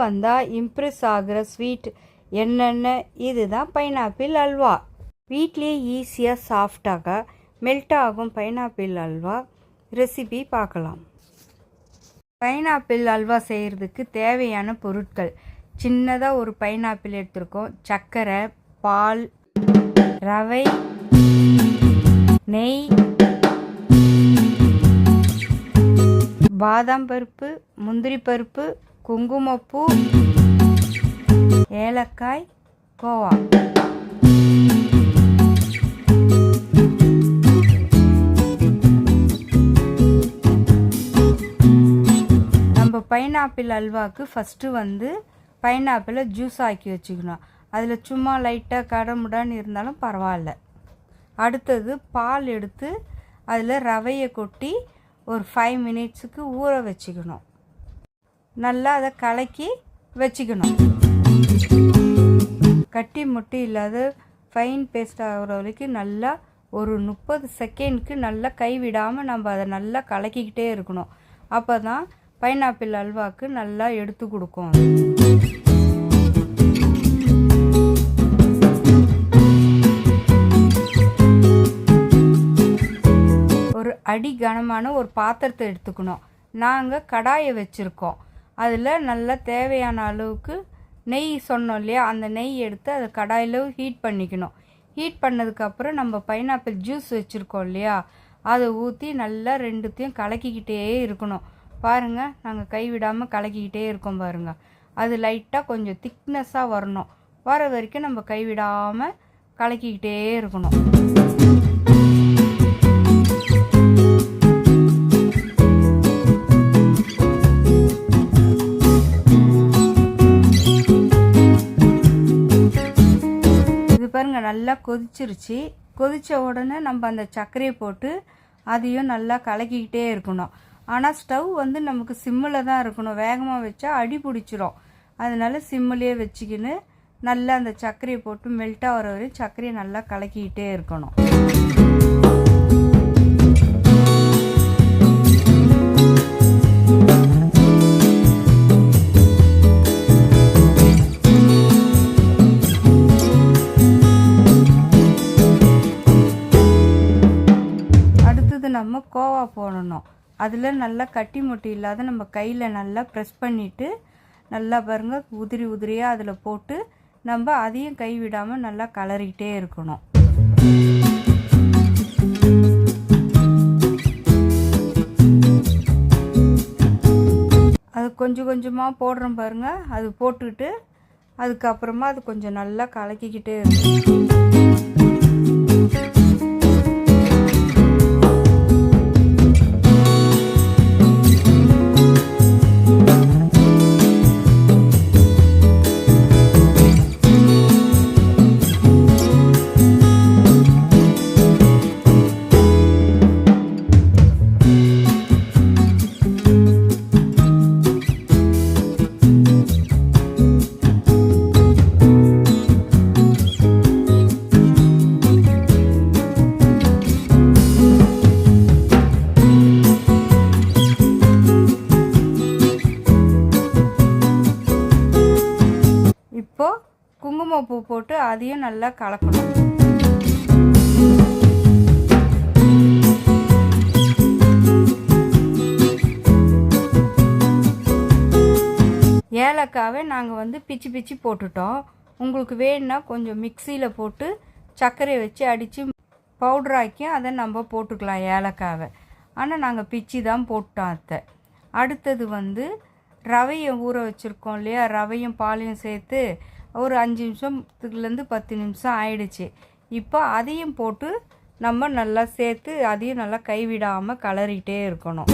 வந்தால் இம்ப்ரெஸ் ஆகிற ஸ்வீட் என்னென்ன? இதுதான் பைனாப்பிள் அல்வா. வீட்லேயே ஈஸியாக சாஃப்டாக மெல்ட் ஆகும் பைனாப்பிள் அல்வா ரெசிபி பார்க்கலாம். பைனாப்பிள் அல்வா செய்கிறதுக்கு தேவையான பொருட்கள்: சின்னதாக ஒரு பைனாப்பிள் எடுத்துருக்கோம், சர்க்கரை, பால், ரவை, நெய், பாதாம் பருப்பு, முந்திரி பருப்பு, குங்குமப்பூ, ஏலக்காய், கோவா. நம்ம பைனாப்பிள் அல்வாவுக்கு ஃபஸ்ட்டு பைனாப்பிளை ஜூஸ் ஆக்கி வச்சுக்கணும். அதில் சும்மா லைட்டாக கடமுடான்னு இருந்தாலும் பரவாயில்ல. அடுத்தது பால் எடுத்து அதில் ரவையை கொட்டி ஒரு 5 மினிட்ஸுக்கு ஊற வச்சுக்கணும். நல்லா அதை கலக்கி வச்சுக்கணும். கட்டி முட்டி இல்லாத ஃபைன் பேஸ்ட் ஆகிற வரைக்கும் நல்லா ஒரு 30 செகண்டுக்கு நல்லா கைவிடாமல் நம்ம அதை நல்லா கலக்கிக்கிட்டே இருக்கணும். அப்போ தான் பைனாப்பிள் அல்வாவுக்கு நல்லா எடுத்து கொடுக்கும். ஒரு அடி கனமான ஒரு பாத்திரத்தை எடுத்துக்கணும். நாங்கள் கடாயை வச்சுருக்கோம். அதில் நல்லா தேவையான அளவுக்கு நெய் சொன்னோம் இல்லையா, அந்த நெய் எடுத்து அதை கடாயில் ஹீட் பண்ணிக்கணும். ஹீட் பண்ணதுக்கப்புறம் நம்ம பைனாப்பிள் ஜூஸ் வச்சுருக்கோம் இல்லையா, அதை ஊற்றி நல்லா ரெண்டுத்தையும் கலக்கிக்கிட்டே இருக்கணும். பாருங்கள், நாங்கள் கைவிடாமல் கலக்கிக்கிட்டே இருக்கோம் பாருங்கள். அது லைட்டாக கொஞ்சம் திக்னஸாக வரணும். வர வரைக்கும் நம்ம கைவிடாமல் கலக்கிக்கிட்டே இருக்கணும். பாருங்கள், நல்லா கொதிச்சிருச்சு. கொதித்த உடனே நம்ம அந்த சர்க்கரையை போட்டு அதையும் நல்லா கலக்கிக்கிட்டே இருக்கணும். ஆனால் ஸ்டவ் நமக்கு சிம்மில் தான் இருக்கணும். வேகமாக வச்சா அடி பிடிச்சிரும். அதனால சிம்மிலே வச்சுக்கின்னு நல்லா அந்த சர்க்கரையை போட்டு மெல்ட்டாக வர வரையும் சர்க்கரையை நல்லா கலக்கிக்கிட்டே இருக்கணும். நம்ம கோவா போடணும். அதில் நல்லா கட்டி முட்டி இல்லாத நம்ம கையில் நல்லா ப்ரெஸ் பண்ணிவிட்டு நல்லா பாருங்கள் உதிரி உதிரியாக அதில் போட்டு நம்ம அதையும் கைவிடாமல் நல்லா கலரிக்கிட்டே இருக்கணும். அது கொஞ்சம் கொஞ்சமாக போடுறோம் பாருங்கள். அது போட்டுக்கிட்டு அதுக்கப்புறமா அது கொஞ்சம் நல்லா கலக்கிக்கிட்டே இருக்கும். இப்போது குங்குமப்பூ போட்டு அதையும் நல்லா கலக்கணும். ஏலக்காவை நாங்கள் பிச்சு பிச்சு போட்டுட்டோம். உங்களுக்கு வேணுன்னா கொஞ்சம் மிக்சியில் போட்டு சர்க்கரையை வச்சு அடித்து பவுட்ராக்கி அதை நம்ம போட்டுக்கலாம் ஏலக்காவை. ஆனால் நாங்கள் பிச்சு தான் போட்டோம் அத்தை. அடுத்தது ரவையை ஊற வச்சுருக்கோம் இல்லையா, ரவையும் பாலையும் சேர்த்து ஒரு 5 நிமிஷத்துலேருந்து 10 நிமிஷம் ஆயிடுச்சு. இப்போ அதையும் போட்டு நம்ம நல்லா சேர்த்து அதையும் நல்லா கைவிடாமல் கலரிகிட்டே இருக்கணும்.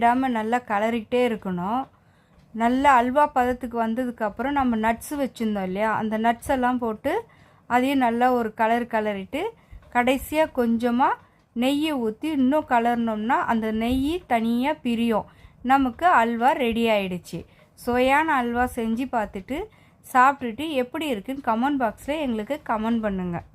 கைவிடாமல் நல்லா கலரிக்கிட்டே இருக்கணும். நல்லா அல்வா பதத்துக்கு வந்ததுக்கப்புறம் நம்ம நட்ஸு வச்சுருந்தோம் இல்லையா, அந்த நட்ஸ் எல்லாம் போட்டு அதையும் நல்லா ஒரு கலரிட்டு கடைசியாக கொஞ்சமாக நெய்யை ஊற்றி இன்னும் கலர்னோம்னா அந்த நெய் தனியாக பிரியும். நமக்கு அல்வா ரெடி ஆகிடுச்சு. சுவையான அல்வா செஞ்சு பார்த்துட்டு சாப்பிட்டுட்டு எப்படி இருக்குன்னு கமெண்ட் பாக்ஸில் எங்களுக்கு கமெண்ட் பண்ணுங்கள்.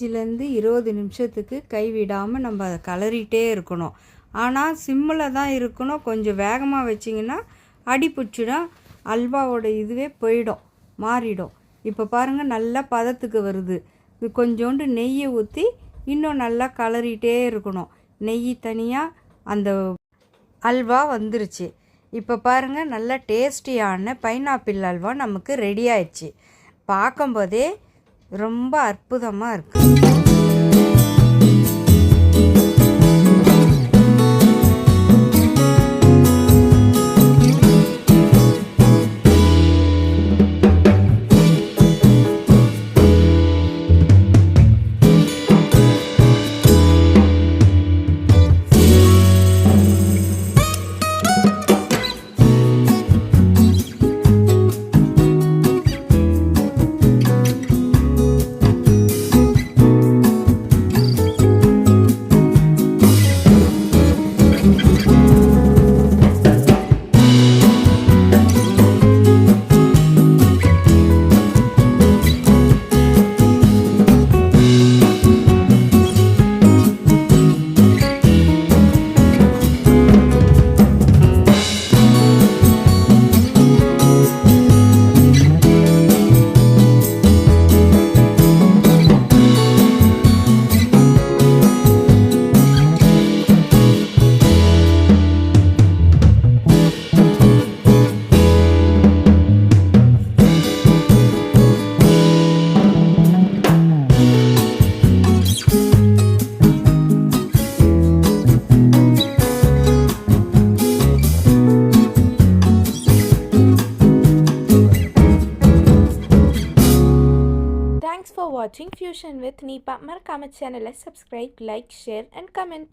15-20 நிமிஷத்துக்கு கைவிடாமல் நம்ம அதை கலரிட்டே இருக்கணும். ஆனால் சிம்மில் தான் இருக்கணும். கொஞ்சம் வேகமாக வச்சிங்கன்னா அடி பிடிச்சிடும், அல்வாவோட இதுவே போயிடும், மாறிடும். இப்போ பாருங்கள் நல்லா பதத்துக்கு வருது. இது கொஞ்சோண்டு நெய்யை ஊற்றி இன்னும் நல்லா கலரிட்டே இருக்கணும். நெய் தனியாக அந்த அல்வா வந்துருச்சு. இப்போ பாருங்கள் நல்லா டேஸ்டியான பைனாப்பிள் அல்வா நமக்கு ரெடி ஆயிடுச்சு. பார்க்கும்போதே ரொம்ப அற்புதமாக இருக்குது. Thanks for watching Fusion with Nipa. Markamma channel, subscribe, like, share and comment.